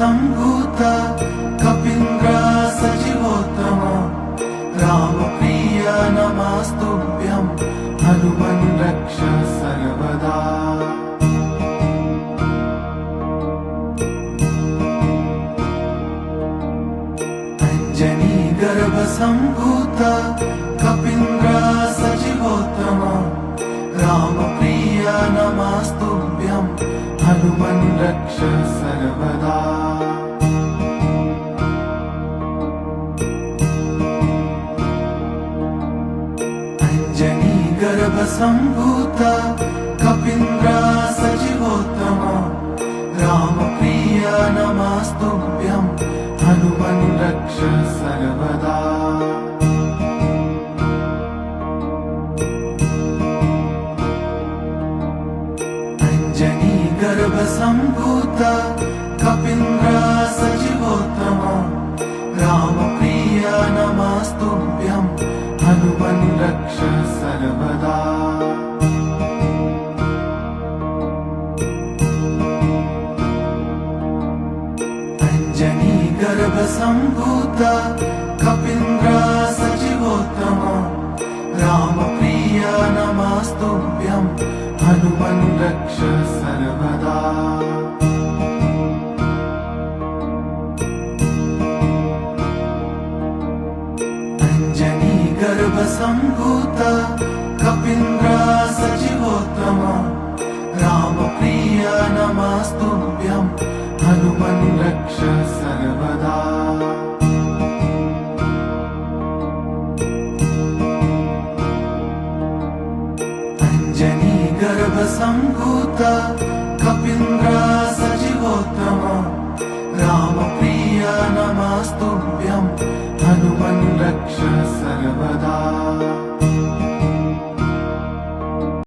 सम्भूत कपीन्द्र सजीवोत्तम रामप्रिय नमस्तुभ्यं हनुमन् रक्ष सर्वदा। अंजनी गर्भ सम्भूत कपीन्द्र सजीवोत्तम रामप्रिय नमस्तुभ्यं हनुमन् रक्ष सर्वदा। अंजनी गर्भ सम्भूत कपीन्द्र सजीवोत्तम रामप्रिय नमस्तुभ्यं हनुमन् रक्ष सर्वदा। अंजनी गर्भ सम्भूत कपीन्द्र सजीवोत्तम रामप्रिय नमस्तुभ्यं हनुमन् रक्ष सर्वदा। अंजनी गर्भ सम्भूत कपीन्द्र सजीवोत्तम रामप्रिय नमस्तुभ्यं हनुमन् रक्ष सर्वदा। अंजनी गर्भ सम्भूत कपीन्द्र सजीवोत्तम रामप्रिय नमस्तुभ्यं हनुमन् रक्ष सर्वदा। अंजनी गर्भ सम्भूत कपीन्द्र सजीवोत्तम रामप्रिय नमस्तुभ्यं हनुमन् रक्ष